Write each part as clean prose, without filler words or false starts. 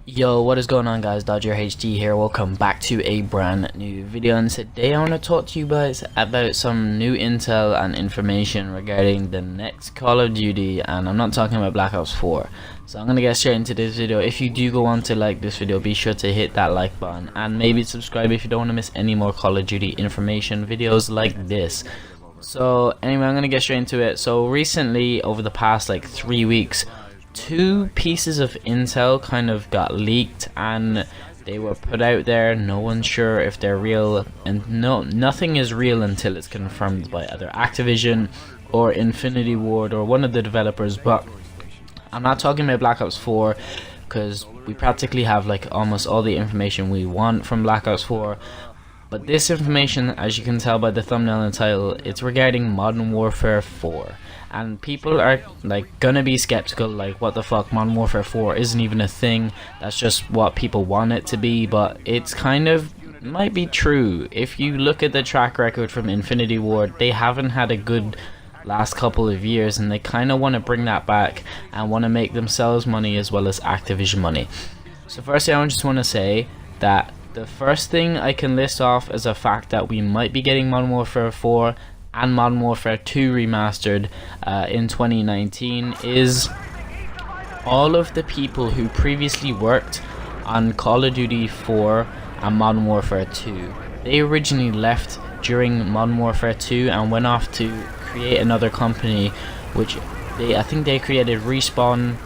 Yo, what is going on, guys? DodgerHD here. Welcome back to a brand new video, and today I want to talk to you guys about some new intel and information regarding the next Call of Duty, and I'm not talking about Black Ops 4. So I'm gonna get straight into this video. If you do go on to like this video, be sure to hit that like button and maybe subscribe if you don't want to miss any more Call of Duty information videos like this. So anyway, I'm gonna get straight into it. So recently, over the past like 3 weeks, two pieces of intel kind of got leaked and they were put out there. No one's sure if they're real, and nothing is real until it's confirmed by either Activision or Infinity Ward or one of the developers. But I'm not talking about Black Ops 4 because we practically have like almost all the information we want from Black Ops 4. But this information, as you can tell by the thumbnail and title, it's regarding Modern Warfare 4. And people are like gonna be skeptical, like what the fuck, Modern Warfare 4 isn't even a thing, that's just what people want it to be. But it's kind of might be true. If you look at the track record from Infinity Ward, they haven't had a good last couple of years, and they kind of want to bring that back and want to make themselves money as well as Activision money. So firstly, I just want to say that the first thing I can list off as a fact that we might be getting Modern Warfare 4 and Modern Warfare 2 remastered in 2019 is all of the people who previously worked on Call of Duty 4 and Modern Warfare 2. They originally left during Modern Warfare 2 and went off to create another company, which I think they created Respawn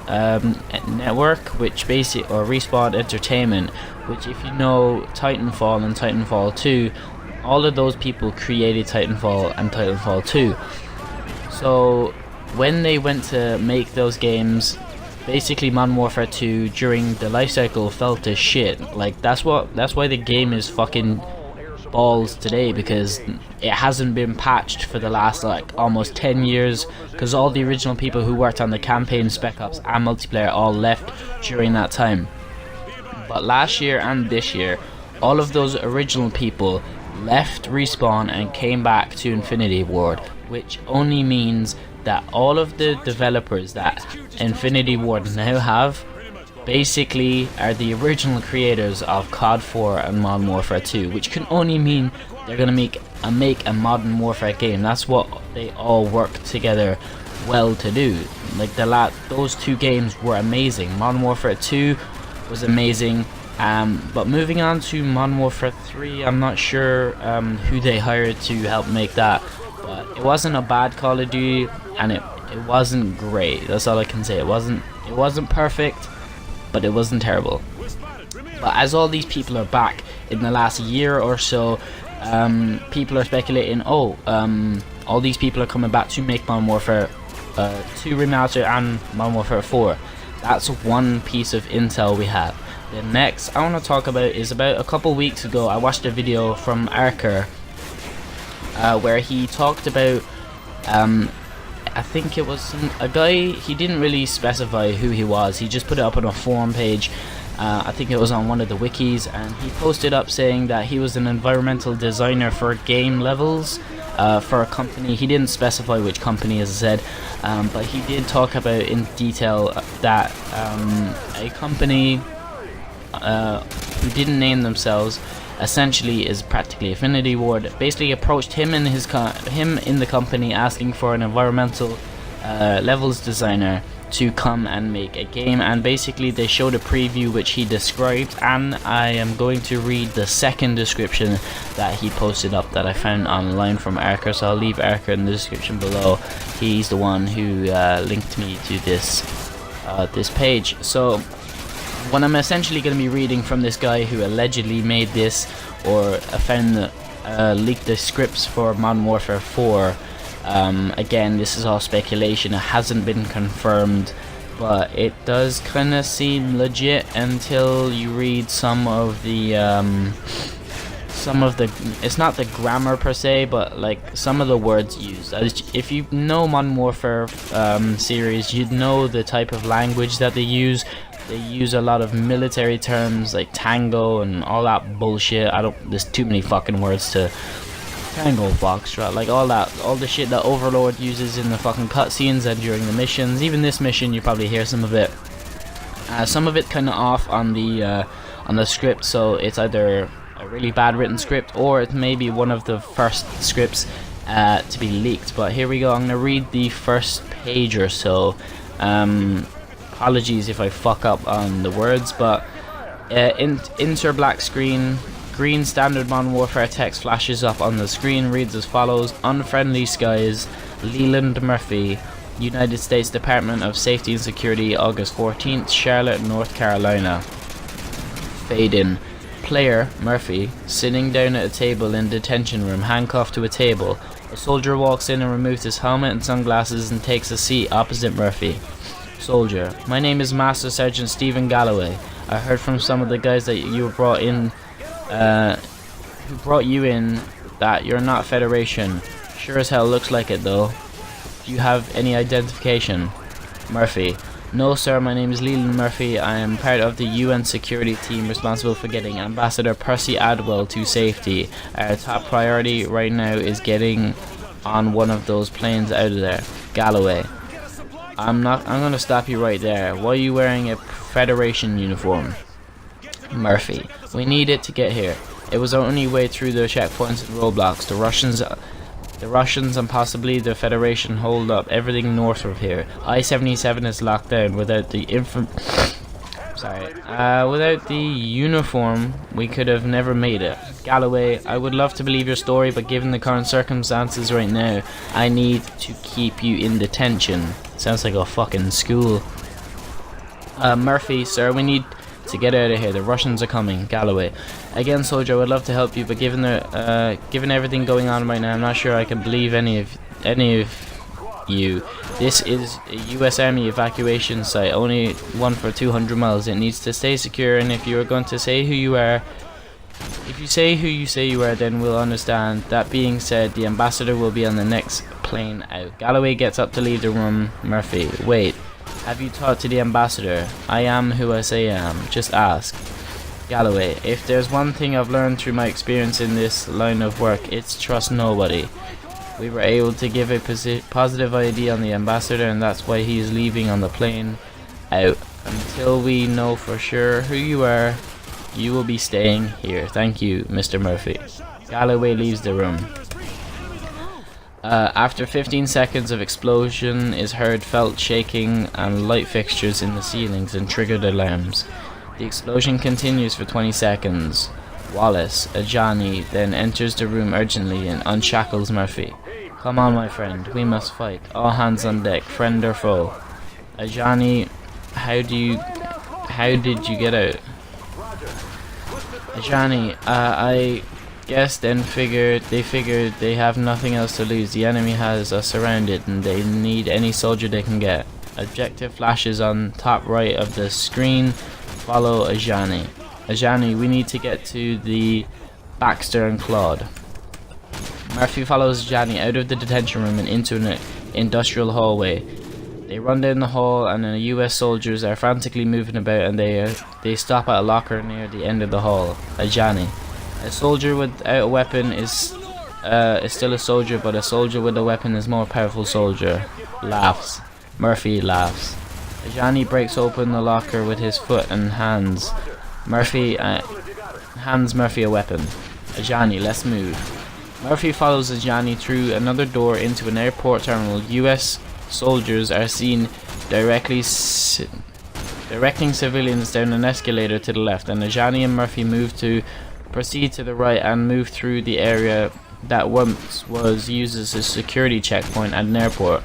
Network, which basically, or Respawn Entertainment, which, if you know Titanfall and Titanfall 2, all of those people created Titanfall and Titanfall 2. So when they went to make those games, basically Modern Warfare 2 during the life cycle fell to shit. Like that's why the game is fucking balls today, because it hasn't been patched for the last like almost 10 years, because all the original people who worked on the campaign, Spec Ops and multiplayer all left during that time. But last year and this year, all of those original people left Respawn and came back to Infinity Ward, which only means that all of the developers that Infinity Ward now have basically are the original creators of COD 4 and Modern Warfare 2, which can only mean they're gonna make a Modern Warfare game. That's what they all work together well to do. Like those two games were amazing. Modern Warfare 2 was amazing. But moving on to Modern Warfare 3, I'm not sure who they hired to help make that, but it wasn't a bad Call of Duty, and it wasn't great. That's all I can say. It wasn't perfect, but it wasn't terrible. But as all these people are back in the last year or so, people are speculating, all these people are coming back to make Modern Warfare 2 Remastered and Modern Warfare 4. That's one piece of intel we have. The next I want to talk about is about a couple weeks ago I watched a video from Arker where he talked about I think it was a guy, he didn't really specify who he was, he just put it up on a forum page. I think it was on one of the wikis, and he posted up saying that he was an environmental designer for game levels for a company. He didn't specify which company, as I said, but he did talk about in detail that a company who didn't name themselves, essentially is practically Infinity Ward, basically approached him and him in the company asking for an environmental levels designer to come and make a game. And basically they showed a preview which he described, and I am going to read the second description that he posted up that I found online from Arker, so I'll leave Arker in the description below. He's the one who linked me to this page. So what I'm essentially going to be reading from this guy who allegedly made this, or found leaked the scripts for Modern Warfare 4. Again, this is all speculation, it hasn't been confirmed, but it does kind of seem legit until you read some of the it's not the grammar per se, but like some of the words used. If you know Modern Warfare series, you'd know the type of language that they use. They use a lot of military terms like tango and all that bullshit. There's too many fucking words to tango, foxtrot, like all the shit that Overlord uses in the fucking cutscenes and during the missions. Even this mission, you probably hear some of it. Some of it kind of off on the script, so it's either a really bad written script or it may be one of the first scripts to be leaked. But here we go. I'm gonna read the first page or so. Apologies if I fuck up on the words, but enter black screen. Green standard Modern Warfare text flashes up on the screen, reads as follows: Unfriendly Skies, Leland Murphy, United States Department of Safety and Security, August 14th, Charlotte, North Carolina. Fade in. Player, Murphy, sitting down at a table in detention room, handcuffed to a table. A soldier walks in and removes his helmet and sunglasses and takes a seat opposite Murphy. Soldier: My name is Master Sergeant Stephen Galloway. I heard from some of the guys that you were brought in, who brought you in, that you're not Federation. Sure as hell looks like it though. Do you have any identification? Murphy: No sir, my name is Leland Murphy. I am part of the UN security team responsible for getting Ambassador Percy Adwell to safety. Our top priority right now is getting on one of those planes out of there. Galloway: I'm gonna stop you right there. Why are you wearing a Federation uniform? Murphy: We need it to get here. It was our only way through the checkpoints and roadblocks. The Russians and possibly the Federation hold up everything north of here. I-77 is locked down. Without the without the uniform, we could have never made it. Galloway: I would love to believe your story, but given the current circumstances right now, I need to keep you in detention. Sounds like a fucking school. Murphy: Sir, we need to get out of here. The Russians are coming. Galloway: Again, soldier, I would love to help you, but given everything going on right now, I'm not sure I can believe any of you. This is a U.S. Army evacuation site, only one for 200 miles. It needs to stay secure, and if you are going to say who you are, if you say who you say you are, then we'll understand. That being said, the ambassador will be on the next plane out. Galloway gets up to leave the room. Murphy: Wait. Have you talked to the ambassador? I am who I say I am. Just ask. Galloway: If there's one thing I've learned through my experience in this line of work, it's trust nobody. We were able to give a positive ID on the ambassador, and that's why he is leaving on the plane out. Until we know for sure who you are, you will be staying here. Thank you, Mr. Murphy. Galloway leaves the room. After 15 seconds of explosion is heard, felt shaking and light fixtures in the ceilings and triggered alarms. The explosion continues for 20 seconds. Wallace, Ajani, then enters the room urgently and unshackles Murphy. Come on, my friend, we must fight. All hands on deck, friend or foe. Ajani: How did you get out? Ajani: I guess then they figured they have nothing else to lose. The enemy has us surrounded and they need any soldier they can get. Objective flashes on top right of the screen. Follow Ajani. Ajani: We need to get to the Baxter and Claude. Murphy follows Ajani out of the detention room and into an industrial hallway. They run down the hall and the US soldiers are frantically moving about, and they stop at a locker near the end of the hall. Ajani: A soldier without a weapon is still a soldier, but a soldier with a weapon is more powerful soldier. Laughs. Murphy laughs. Ajani breaks open the locker with his foot and hands Murphy a weapon. Ajani: Let's move. Murphy follows Ajani through another door into an airport terminal. US soldiers are seen directing civilians down an escalator to the left, and Ajani and Murphy proceed to the right and move through the area that once was used as a security checkpoint at an airport.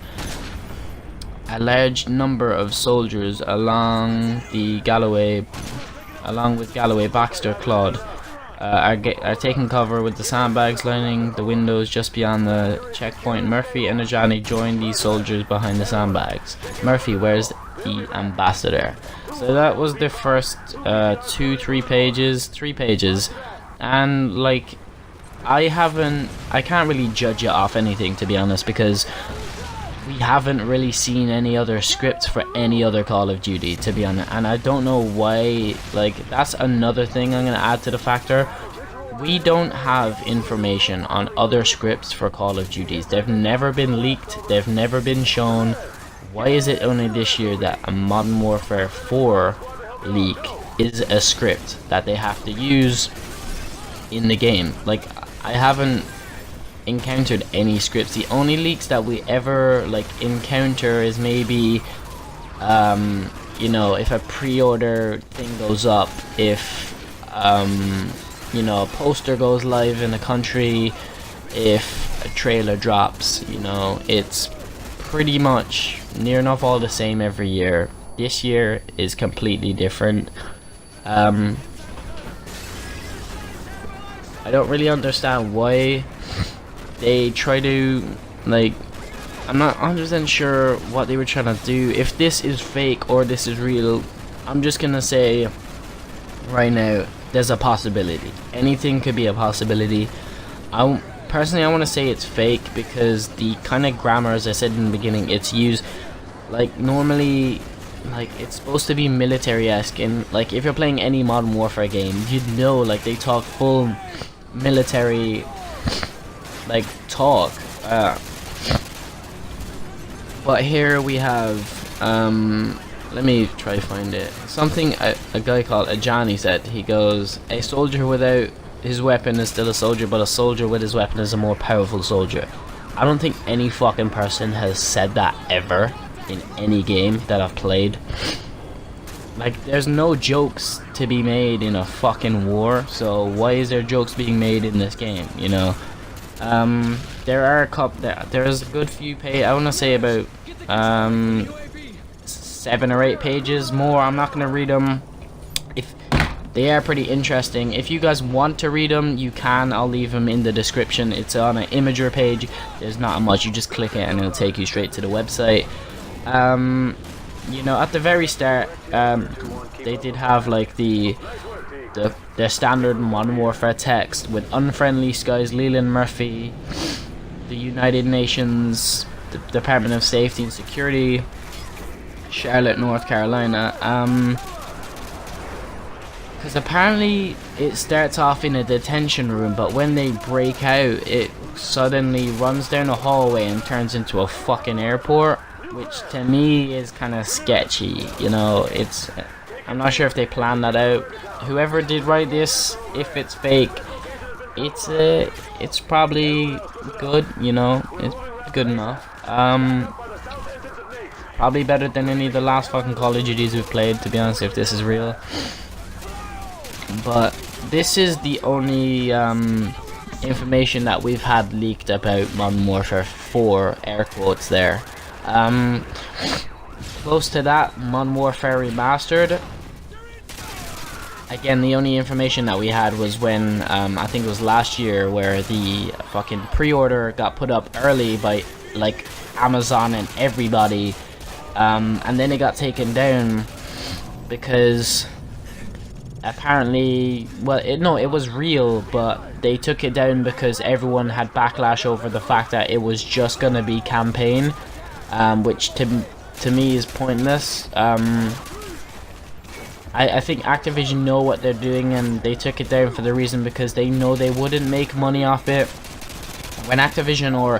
A large number of soldiers along with Galloway, Baxter, Claude are taking cover with the sandbags lining the windows just beyond the checkpoint. Murphy and Ajani join these soldiers behind the sandbags. Murphy: Where's the ambassador? So that was the first 3 pages, and like I can't really judge it off anything, to be honest, because we haven't really seen any other scripts for any other Call of Duty, to be honest, and I don't know why. Like, that's another thing I'm gonna add to the factor. We don't have information on other scripts for Call of Duties. They've never been leaked, they've never been shown. why is it only this year that a Modern Warfare 4 leak is a script that they have to use in the game? Like, I haven't encountered any scripts. The only leaks that we ever like encounter is maybe you know, if a pre-order thing goes up, if you know, a poster goes live in a country, if a trailer drops. You know, it's pretty much near enough all the same every year. This year is completely different. I don't really understand why they try to, like, I'm not 100% sure what they were trying to do. If this is fake or this is real, I'm just gonna say right now, there's a possibility. Anything could be a possibility. Personally, I want to say it's fake because the kind of grammar, as I said in the beginning, it's used, like, normally, like, it's supposed to be military-esque, and like, if you're playing any Modern Warfare game, you'd know, like, they talk full military, like, talk. But here we have, let me try to find it. Something a guy called Ajani said. He goes, "A soldier without his weapon is still a soldier, but a soldier with his weapon is a more powerful soldier." I don't think any fucking person has said that ever in any game that I've played. Like, there's no jokes to be made in a fucking war, so why is there jokes being made in this game, you know? There are a couple, there's a good few I want to say about 7 or 8 pages more. I'm not going to read them. If they are pretty interesting. If you guys want to read them, you can. I'll leave them in the description. It's on an Imager page. There's not much. You just click it and it'll take you straight to the website. You know, at the very start, they did have like the standard Modern Warfare text with "Unfriendly Skies, Leland Murphy, the United Nations, the Department of Safety and Security, Charlotte, North Carolina." Because apparently it starts off in a detention room, but when they break out, it suddenly runs down a hallway and turns into a fucking airport, which to me is kind of sketchy. You know, I'm not sure if they planned that out. Whoever did write this, if it's fake, it's probably good. You know, it's good enough. Probably better than any of the last fucking Call of Duties we've played, to be honest, if this is real. But this is the only information that we've had leaked about Modern Warfare 4, air quotes there. Close to that, Modern Warfare Remastered. Again, the only information that we had was when, I think it was last year, where the fucking pre-order got put up early by, like, Amazon and everybody, and then it got taken down because apparently, well, it was real, but they took it down because everyone had backlash over the fact that it was just gonna be campaign, which to me is pointless. I think Activision know what they're doing, and they took it down for the reason because they know they wouldn't make money off it. When Activision or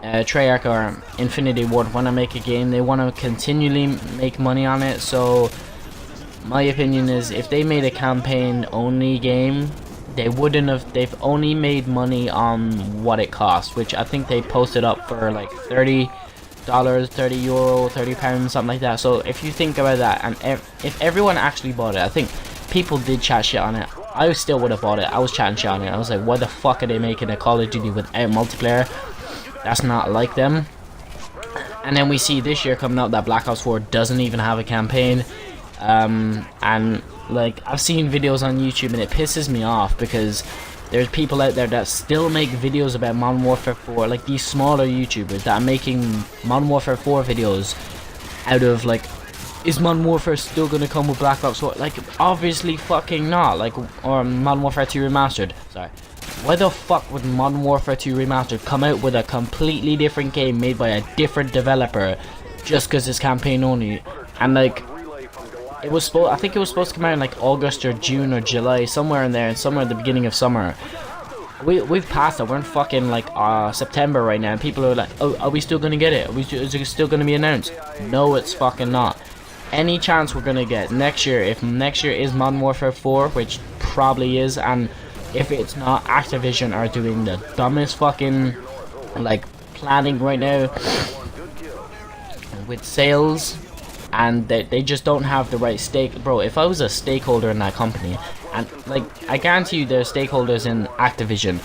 Treyarch or Infinity Ward want to make a game, they want to continually make money on it. So my opinion is, if they made a campaign only game, they wouldn't have. They've only made money on what it cost, which I think they posted up for like $30, €30, £30, something like that. So if you think about that, and if everyone actually bought it, I think people did chat shit on it. I still would have bought it. I was chatting shit on it. I was like, why the fuck are they making a Call of Duty without multiplayer? That's not like them. And then we see this year coming out that Black Ops 4 doesn't even have a campaign. And like, I've seen videos on YouTube and it pisses me off because there's people out there that still make videos about Modern Warfare 4, like these smaller YouTubers that are making Modern Warfare 4 videos out of like, is Modern Warfare still gonna come with Black Ops 4? Like, obviously fucking not. Like, or Modern Warfare 2 Remastered. Sorry. Why the fuck would Modern Warfare 2 Remastered come out with a completely different game made by a different developer just because it's campaign only? And like, I think it was supposed to come out in like August or June or July, somewhere in there, and somewhere at the beginning of summer. we've passed it. We're in fucking like September right now, and people are like, oh, are we still gonna get it? Is it still gonna be announced? No, it's fucking not. Any chance we're gonna get next year, if next year is Modern Warfare 4, which probably is, and if it's not, Activision are doing the dumbest fucking like planning right now with sales, and they just don't have the right stake. Bro, if I was a stakeholder in that company, and like I guarantee you there's stakeholders in Activision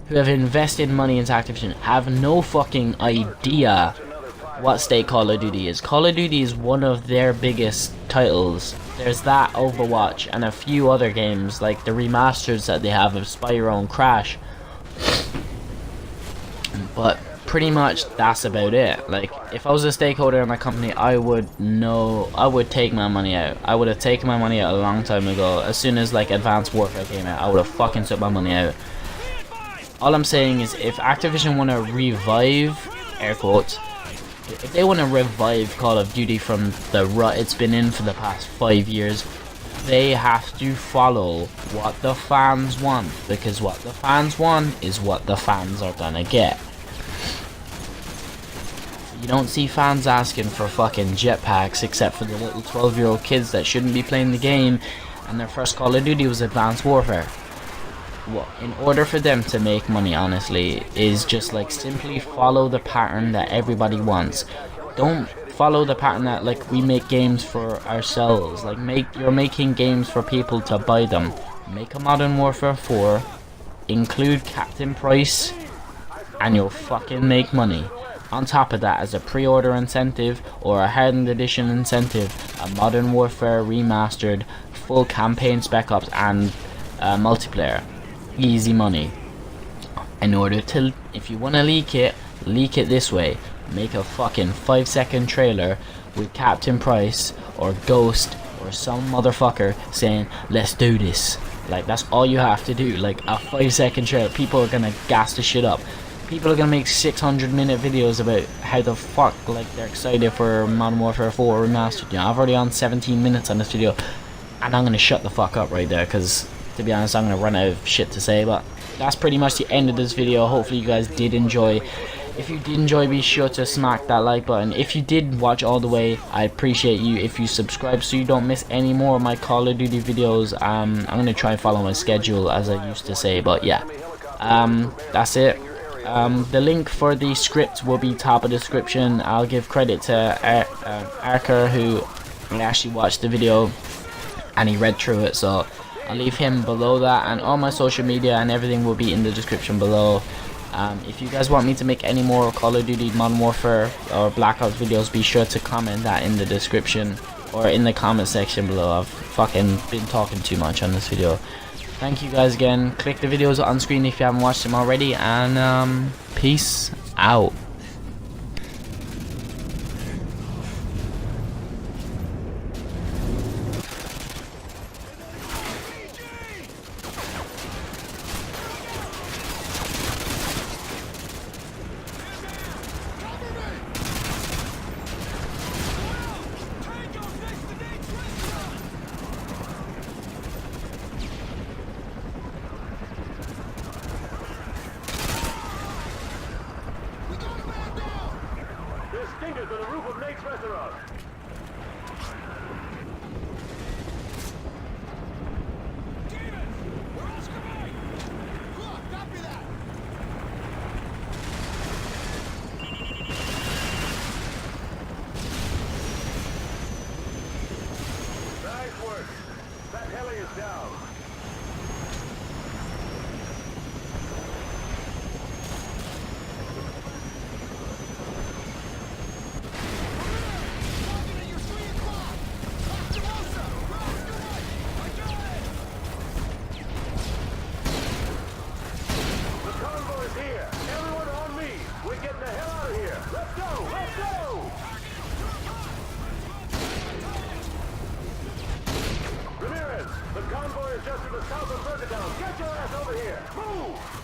who have invested money into Activision, have no fucking idea what stake Call of Duty is. Call of Duty is one of their biggest titles. There's that, Overwatch, and a few other games like the remasters that they have of Spyro and Crash. But pretty much that's about it. Like, if I was a stakeholder in my company, I would take my money out. I would have taken my money out a long time ago. As soon as like Advanced Warfare came out, I would have fucking took my money out. All I'm saying is, if Activision want to revive, air quotes, if they want to revive Call of Duty from the rut it's been in for the past 5 years, they have to follow what the fans want, because what the fans want is what the fans are gonna get. You don't see fans asking for fucking jetpacks, except for the little 12-year-old kids that shouldn't be playing the game, and their first Call of Duty was Advanced Warfare. Well, in order for them to make money, honestly, is just like simply follow the pattern that everybody wants. Don't follow the pattern that like we make games for ourselves. Like, you're making games for people to buy them. Make a Modern Warfare 4, include Captain Price, and you'll fucking make money. On top of that, as a pre-order incentive or a hardened edition incentive, a Modern Warfare remastered, full campaign, spec ops, and multiplayer. Easy money. In order to, if you want to leak it this way. Make a fucking 5-second trailer with Captain Price or Ghost or some motherfucker saying, let's do this. Like, that's all you have to do. Like, a 5-second trailer. People are gonna gas the shit up. People are gonna make 600-minute videos about how the fuck, like, they're excited for Modern Warfare 4 Remastered. You know, I've already on 17 minutes on this video, and I'm gonna shut the fuck up right there, because to be honest, I'm gonna run out of shit to say. But that's pretty much the end of this video. Hopefully you guys did enjoy. If you did enjoy, be sure to smack that like button. If you did watch all the way, I appreciate you. If you subscribe so you don't miss any more of my Call of Duty videos, I'm gonna try and follow my schedule, as I used to say. But yeah, that's it. The link for the script will be top of the description. I'll give credit to Arker, who actually watched the video and he read through it, so I'll leave him below that, and all my social media and everything will be in the description below. If you guys want me to make any more Call of Duty Modern Warfare or Black Ops videos, be sure to comment that in the description or in the comment section below. I've fucking been talking too much on this video. Thank you guys again. Click the videos on screen if you haven't watched them already, and peace out. Stingers on the roof of Nate's restaurant. Nice work. That heli is down. The convoy is just to the south of Burgertown. Get your ass over here! Move!